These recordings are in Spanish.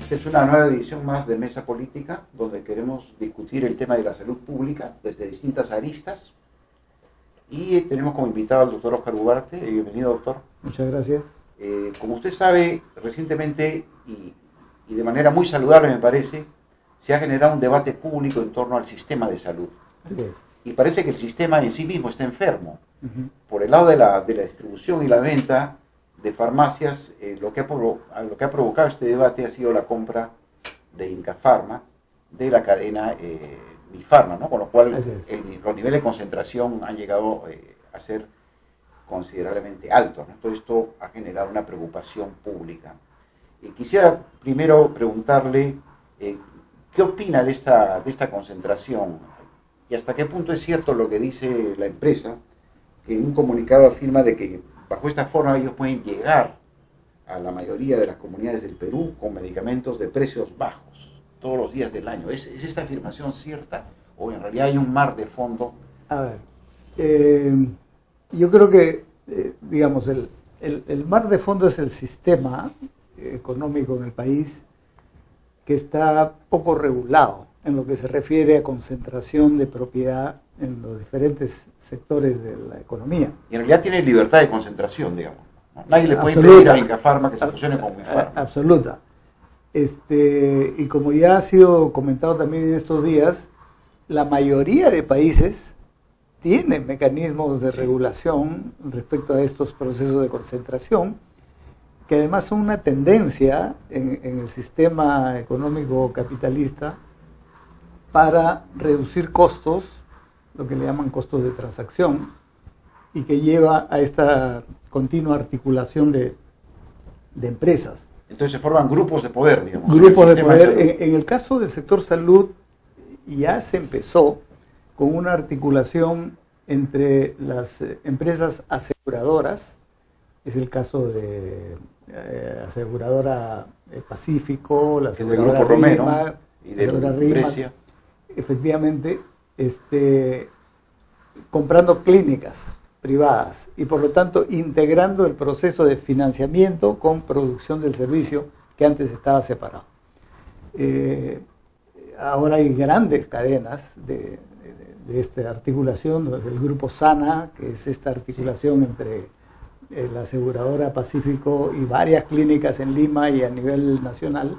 Esta es una nueva edición más de Mesa Política, donde queremos discutir el tema de la salud pública desde distintas aristas. Y tenemos como invitado al doctor Oscar Ugarte. Bienvenido, doctor. Muchas gracias. Como usted sabe, recientemente, y de manera muy saludable me parece, se ha generado un debate público en torno al sistema de salud. Así es. Y parece que el sistema en sí mismo está enfermo. Por el lado de la distribución y la venta de farmacias, lo que ha provocado este debate ha sido la compra de Inca Pharma, de la cadena Mifarma, ¿no? Con lo cual los niveles de concentración han llegado a ser considerablemente altos, ¿no? Todo esto ha generado una preocupación pública. Quisiera primero preguntarle qué opina de esta concentración y hasta qué punto es cierto lo que dice la empresa, que en un comunicado afirma de que bajo esta forma ellos pueden llegar a la mayoría de las comunidades del Perú con medicamentos de precios bajos todos los días del año. ¿Es esta afirmación cierta o en realidad hay un mar de fondo? A ver, yo creo que, digamos, el mar de fondo es el sistema económico en el país que está poco regulado en lo que se refiere a concentración de propiedad en los diferentes sectores de la economía. Y en realidad tiene libertad de concentración, digamos, ¿no? Nadie le puede impedir a Inca Pharma que se fusione con Mifarma. Absoluta. Y como ya ha sido comentado también en estos días, la mayoría de países tienen mecanismos de regulación respecto a estos procesos de concentración, que además son una tendencia en el sistema económico capitalista para reducir costos, lo que le llaman costos de transacción, y que lleva a esta continua articulación de empresas. Entonces se forman grupos de poder, digamos. Grupos de poder. En el caso del sector salud ya se empezó con una articulación entre las empresas aseguradoras, es el caso de aseguradora Pacífico, la aseguradora Grupo Romero RIMAC, y de Brescia. Efectivamente, comprando clínicas privadas y por lo tanto integrando el proceso de financiamiento con producción del servicio que antes estaba separado. Ahora hay grandes cadenas de esta articulación, el grupo Sana, que es esta articulación entre la aseguradora Pacífico y varias clínicas en Lima y a nivel nacional,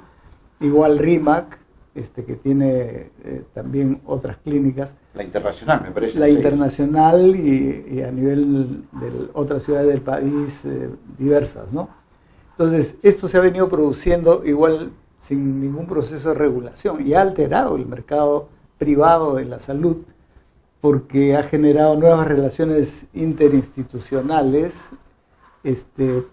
igual RIMAC, que tiene también otras clínicas. La internacional, me parece. La internacional y a nivel de otras ciudades del país diversas, ¿no? Entonces, esto se ha venido produciendo igual sin ningún proceso de regulación y ha alterado el mercado privado de la salud porque ha generado nuevas relaciones interinstitucionales,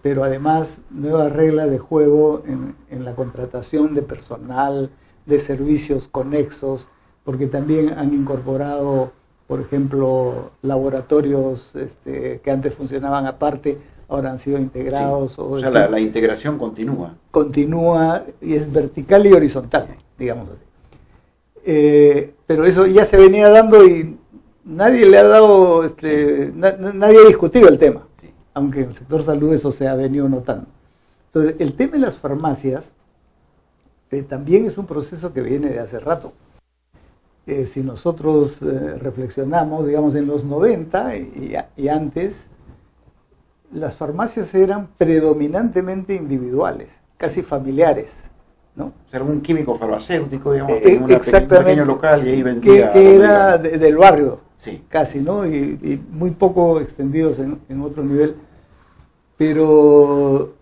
pero además nuevas reglas de juego en la contratación de personal, de servicios conexos, porque también han incorporado, por ejemplo, laboratorios que antes funcionaban aparte, ahora han sido integrados. Sí. O sea, la integración continúa. Continúa y es vertical y horizontal, digamos así. Pero eso ya se venía dando y nadie le ha dado, nadie ha discutido el tema, aunque en el sector salud eso se ha venido notando. Entonces, el tema de las farmacias también es un proceso que viene de hace rato. Si nosotros reflexionamos, digamos, en los 90 y antes, las farmacias eran predominantemente individuales, casi familiares, ¿no? O sea, un químico farmacéutico, digamos, en un pequeño local y ahí vendía. Que era del barrio, sí, casi, ¿no? Y muy poco extendidos en otro nivel. Pero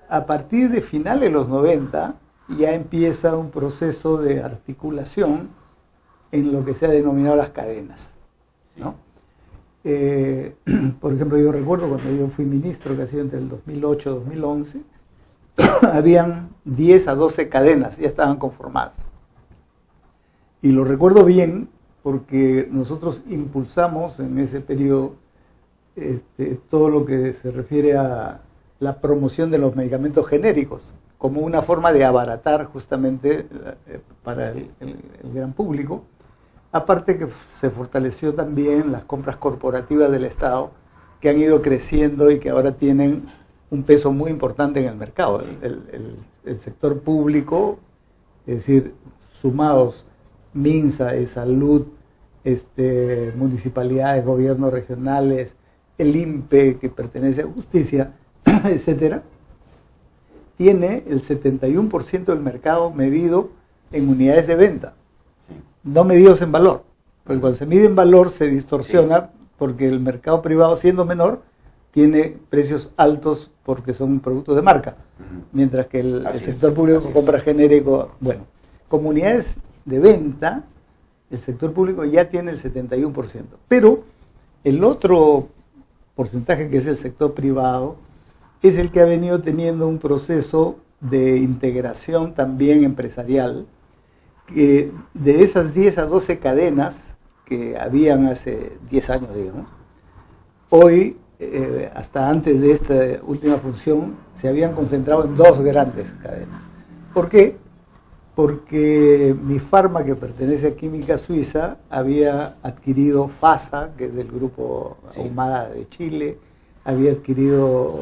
a partir de finales de los 90 ya empieza un proceso de articulación en lo que se ha denominado las cadenas, ¿no? Por ejemplo, yo recuerdo cuando yo fui ministro, que ha sido entre el 2008 y 2011, habían 10 a 12 cadenas, ya estaban conformadas. Y lo recuerdo bien porque nosotros impulsamos en ese periodo todo lo que se refiere a la promoción de los medicamentos genéricos, como una forma de abaratar justamente para el gran público. Aparte que se fortaleció también las compras corporativas del Estado, que han ido creciendo y que ahora tienen un peso muy importante en el mercado. Sí. El sector público es decir, sumados MINSA, Salud, municipalidades, gobiernos regionales, el INPE que pertenece a Justicia, etcétera, tiene el 71% del mercado medido en unidades de venta, sí, no medidos en valor, porque cuando se mide en valor se distorsiona, sí, porque el mercado privado, siendo menor, tiene precios altos porque son productos de marca, mientras que el sector público compra genérico. Bueno, como unidades de venta, el sector público ya tiene el 71%, pero el otro porcentaje, que es el sector privado, es el que ha venido teniendo un proceso de integración también empresarial, que de esas 10 a 12 cadenas que habían hace 10 años, digamos, hoy, hasta antes de esta última fusión, se habían concentrado en 2 grandes cadenas. ¿Por qué? Porque Mifarma, que pertenece a Química Suiza, había adquirido FASA, que es del grupo Ahumada de Chile, había adquirido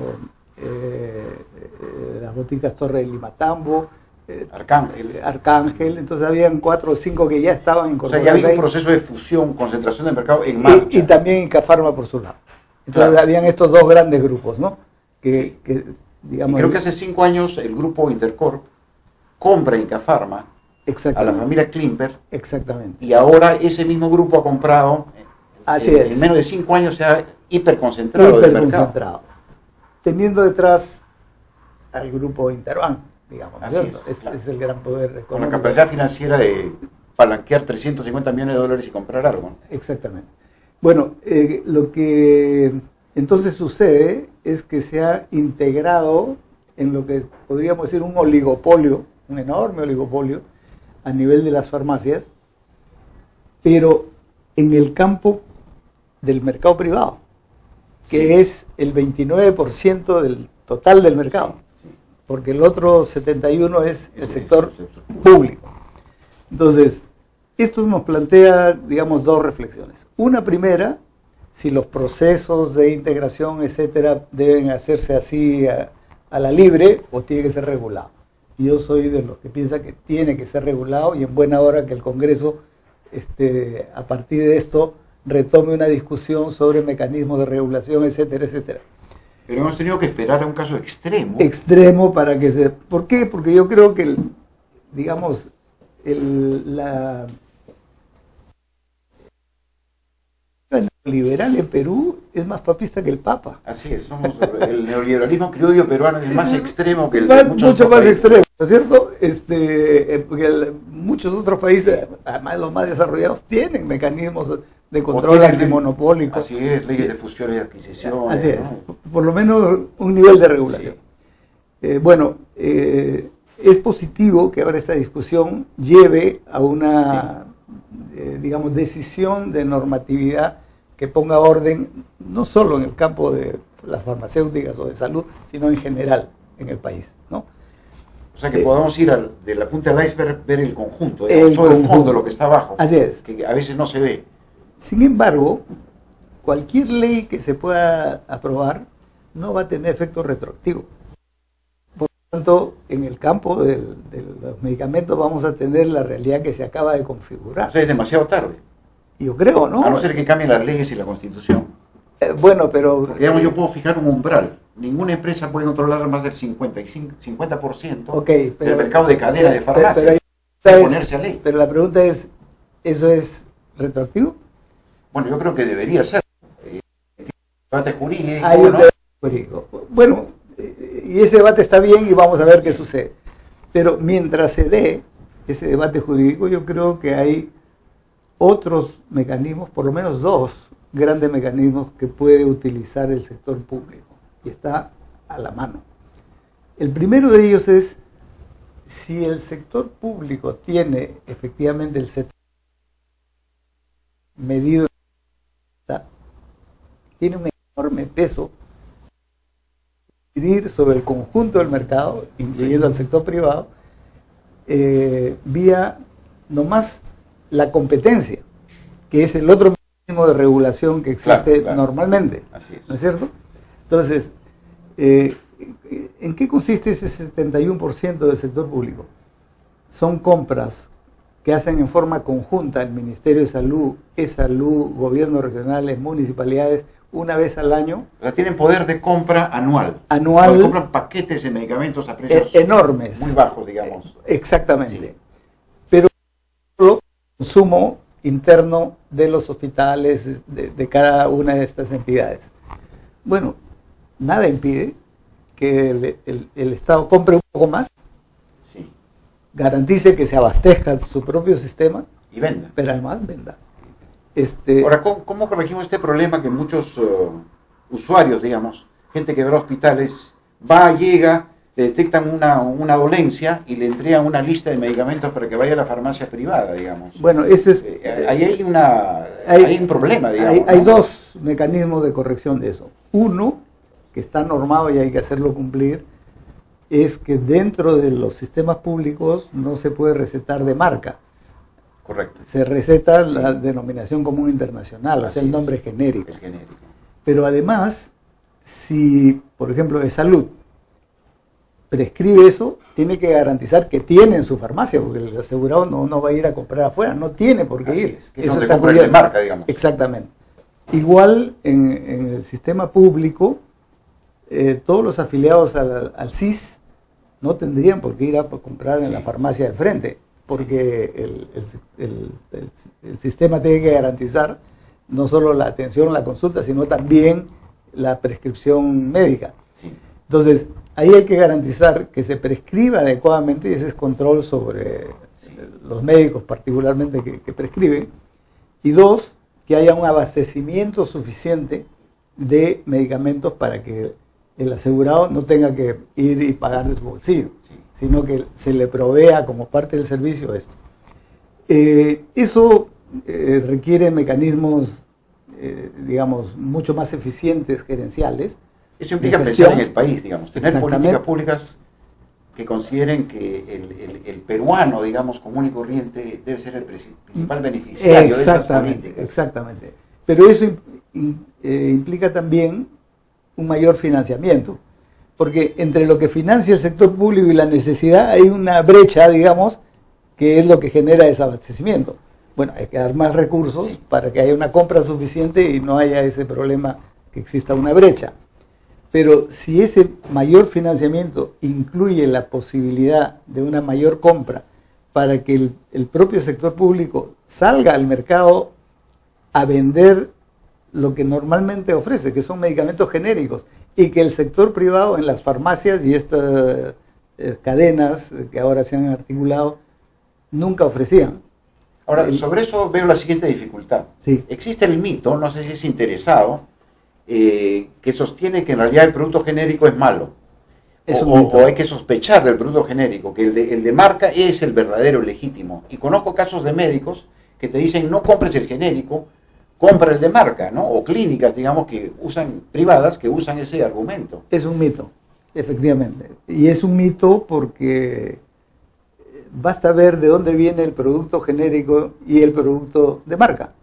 las boticas Torre de Limatambo, Arcángel, entonces habían 4 o 5 que ya estaban incorporados. O sea, ya había un proceso de fusión, concentración de mercado en marcha. Y también Incafarma por su lado. Entonces, claro, habían estos 2 grandes grupos, ¿no? Sí. Digamos, y creo que hace 5 años el grupo Intercorp compra Incafarma a la familia Klimper. Exactamente. Y ahora ese mismo grupo ha comprado, en menos de 5 años se ha hiperconcentrado del mercado. Teniendo detrás al grupo Interbank, digamos. Así claro. Es el gran poder económico. Con la capacidad financiera de palanquear 350 millones de dólares y comprar algo. Exactamente. Bueno, lo que entonces sucede es que se ha integrado en lo que podríamos decir un oligopolio, un enorme oligopolio a nivel de las farmacias, pero en el campo del mercado privado, que es el 29% del total del mercado, porque el otro 71% es el sector público. Entonces, esto nos plantea, digamos, 2 reflexiones. Una primera, si los procesos de integración, etcétera, deben hacerse así a la libre o tiene que ser regulado. Yo soy de los que piensa que tiene que ser regulado y en buena hora que el Congreso, a partir de esto, retome una discusión sobre mecanismos de regulación, etcétera, etcétera. Pero hemos tenido que esperar a un caso extremo. Extremo para que se... ¿Por qué? Porque yo creo que, digamos, el neoliberal en Perú es más papista que el Papa. Así es, el neoliberalismo criollo peruano es más extremo que el de mucho más extremo, ¿no es cierto? Porque muchos otros países, además los más desarrollados, tienen mecanismos de control antimonopólico. Así es, leyes de fusión y adquisición. Así es, por lo menos un nivel de regulación. Sí. Es positivo que ahora esta discusión lleve a una, digamos, decisión de normatividad que ponga orden no solo en el campo de las farmacéuticas o de salud, sino en general en el país, ¿no? O sea, que podamos ir de la punta del iceberg, ver el conjunto, todo el fondo, lo que está abajo. Así es. Que a veces no se ve. Sin embargo, cualquier ley que se pueda aprobar no va a tener efecto retroactivo. Por lo tanto, en el campo de los medicamentos vamos a tener la realidad que se acaba de configurar. O sea, es demasiado tarde. Yo creo, ¿no? A no ser que cambien las leyes y la Constitución. Bueno, pero... Porque, digamos, yo puedo fijar un umbral. Ninguna empresa puede controlar más del 50% del mercado de cadena de farmacias. Ponerse a ley. Pero la pregunta es, ¿eso es retroactivo? Bueno, yo creo que debería ser. Debate jurídico, hay un debate jurídico. Bueno, y ese debate está bien y vamos a ver qué sucede. Pero mientras se dé ese debate jurídico, yo creo que hay otros mecanismos, por lo menos 2 grandes mecanismos que puede utilizar el sector público y está a la mano. El primero de ellos es, si el sector público tiene efectivamente el 70% medido, tiene un enorme peso incidir sobre el conjunto del mercado, incluyendo al sector privado, vía nomás la competencia, que es el otro mecanismo de regulación que existe normalmente. Así es. ¿No es cierto? Entonces, ¿en qué consiste ese 71% del sector público? son compras que hacen en forma conjunta el Ministerio de Salud, E-Salud, gobiernos regionales, municipalidades, una vez al año. O sea, tienen poder de compra anual. Anual. Compran paquetes de medicamentos a precios enormes. Muy bajos, digamos. Exactamente. Sí. Pero el consumo interno de los hospitales, de cada una de estas entidades. Bueno, nada impide que el Estado compre un poco más, Sí. garantice que se abastezca su propio sistema Y venda. pero además venda. Ahora, ¿cómo corregimos este problema que muchos usuarios, digamos, gente que va a hospitales, llega, le detectan una dolencia y le entregan una lista de medicamentos para que vaya a la farmacia privada, digamos? Bueno, eso es... Ahí hay un problema, digamos. Hay ¿no? dos mecanismos de corrección de eso. Uno, que está normado y hay que hacerlo cumplir, es que dentro de los sistemas públicos no se puede recetar de marca. Correcto. Se receta la denominación común internacional, o sea, el nombre genérico. El genérico. Pero además, si, por ejemplo, de salud prescribe eso, tiene que garantizar que tiene en su farmacia, porque el asegurado no va a ir a comprar afuera, no tiene por qué ir. Es eso está cubierto de marca, digamos. Exactamente. Igual en el sistema público, todos los afiliados al CIS no tendrían por qué ir a comprar en la farmacia del frente, porque el sistema tiene que garantizar no solo la atención, la consulta, sino también la prescripción médica. Sí. Entonces, ahí hay que garantizar que se prescriba adecuadamente, y ese es control sobre los médicos particularmente que prescriben. Y dos, que haya un abastecimiento suficiente de medicamentos para que el asegurado no tenga que ir y pagar de su bolsillo, sino que se le provea como parte del servicio esto. Eso requiere mecanismos, digamos, mucho más eficientes gerenciales. Eso implica pensar en el país, digamos, tener políticas públicas que consideren que el peruano, digamos, común y corriente debe ser el principal beneficiario de esas políticas. Exactamente. Pero eso implica también un mayor financiamiento, porque entre lo que financia el sector público y la necesidad hay una brecha, digamos, que es lo que genera desabastecimiento. Bueno, hay que dar más recursos para que haya una compra suficiente y no haya ese problema que exista una brecha. Pero si ese mayor financiamiento incluye la posibilidad de una mayor compra para que el propio sector público salga al mercado a vender lo que normalmente ofrece, que son medicamentos genéricos, y que el sector privado en las farmacias y estas cadenas que ahora se han articulado nunca ofrecían. Ahora, sobre eso veo la siguiente dificultad. Sí. Existe el mito, no sé si es interesado, que sostiene que en realidad el producto genérico es malo. O hay que sospechar del producto genérico, que el de marca es el verdadero legítimo. Y conozco casos de médicos que te dicen no compres el genérico, compra el de marca, ¿no? O clínicas, digamos, privadas que usan ese argumento. Es un mito, efectivamente. Y es un mito porque basta ver de dónde viene el producto genérico y el producto de marca.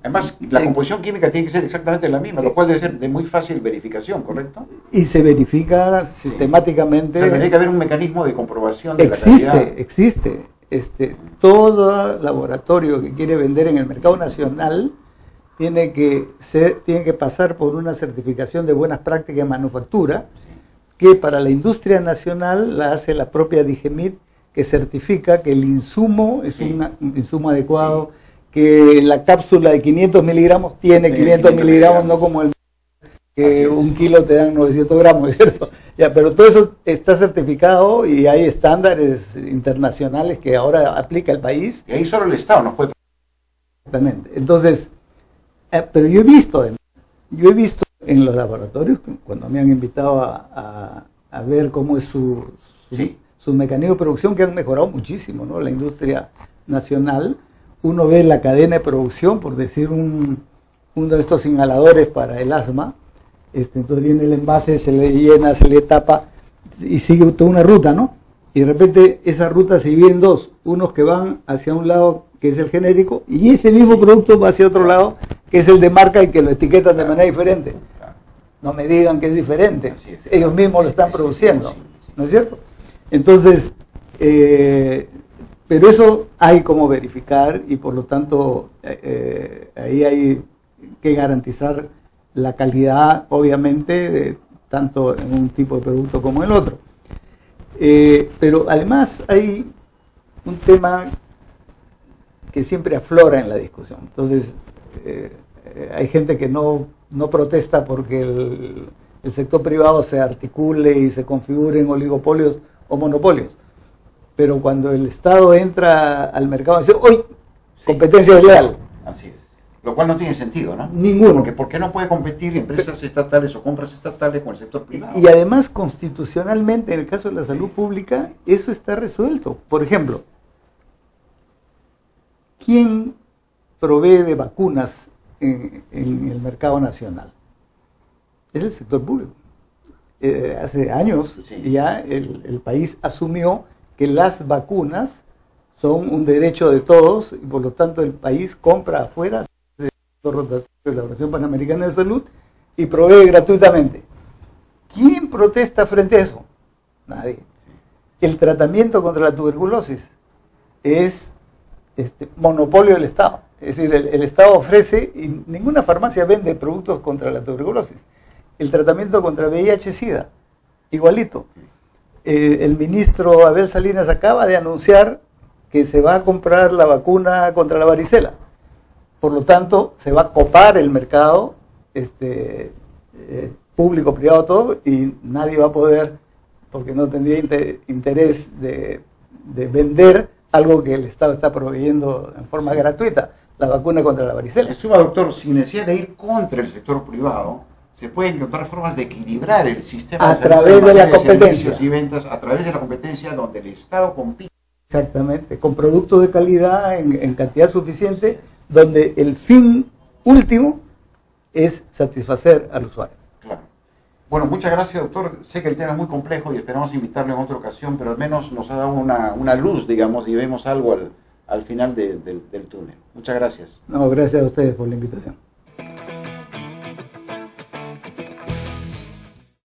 Además, la composición química tiene que ser exactamente la misma, lo cual debe ser de muy fácil verificación, ¿correcto? Y se verifica sistemáticamente. O sea, tendría que haber un mecanismo de comprobación de la calidad. Existe. Todo laboratorio que quiere vender en el mercado nacional tiene que pasar por una certificación de buenas prácticas de manufactura, que para la industria nacional la hace la propia DIGEMIT, que certifica que el insumo es un insumo adecuado, que la cápsula de 500 miligramos tiene 500 miligramos, no como el que un kilo te dan 900 gramos, ¿cierto? Ya, pero todo eso está certificado y hay estándares internacionales que ahora aplica el país. Y ahí solo el Estado nos puede... Exactamente. Entonces, pero yo he visto en los laboratorios, cuando me han invitado a ver cómo es su mecanismo de producción, que han mejorado muchísimo, ¿no? La industria nacional, uno ve la cadena de producción, por decir uno de estos inhaladores para el asma. Entonces viene el envase, se le llena, se le tapa y sigue toda una ruta, ¿no? Y de repente esa ruta se divide en dos, unos que van hacia un lado que es el genérico y ese mismo producto va hacia otro lado que es el de marca y que lo etiquetan de manera diferente. No me digan que es diferente, ellos mismos lo están produciendo, ¿no es cierto? Entonces Pero eso hay como verificar y por lo tanto ahí hay que garantizar la calidad, obviamente, tanto en un tipo de producto como en el otro. Pero además hay un tema que siempre aflora en la discusión. Entonces, hay gente que no protesta porque el sector privado se articule y se configure en oligopolios o monopolios. Pero cuando el Estado entra al mercado, dice, ¡uy! Competencia desleal. Así es. Lo cual no tiene sentido, ¿no? Ninguno. Porque ¿por qué no puede competir empresas estatales o compras estatales con el sector privado? Y además, constitucionalmente, en el caso de la salud pública, eso está resuelto. Por ejemplo, ¿quién provee de vacunas en el mercado nacional? Es el sector público. Hace años ya el país asumió que las vacunas son un derecho de todos y por lo tanto el país compra afuera del rotatorio de la Organización Panamericana de Salud y provee gratuitamente. ¿Quién protesta frente a eso? Nadie. El tratamiento contra la tuberculosis es monopolio del Estado. Es decir, el Estado ofrece y ninguna farmacia vende productos contra la tuberculosis. El tratamiento contra VIH-Sida, igualito. El ministro Abel Salinas acaba de anunciar que se va a comprar la vacuna contra la varicela. Por lo tanto, se va a copar el mercado, público, privado, todo, y nadie va a poder, porque no tendría interés de vender algo que el Estado está proveyendo en forma gratuita, la vacuna contra la varicela. En suma, doctor, sin necesidad de ir contra el sector privado, se pueden encontrar formas de equilibrar el sistema a través de la competencia. Servicios y ventas, a través de la competencia donde el Estado compite. Exactamente, con productos de calidad en cantidad suficiente, donde el fin último es satisfacer al usuario. Claro. Bueno, muchas gracias, doctor. Sé que el tema es muy complejo y esperamos invitarlo en otra ocasión, pero al menos nos ha dado una luz, digamos, y vemos algo al final del túnel. Muchas gracias. No, gracias a ustedes por la invitación.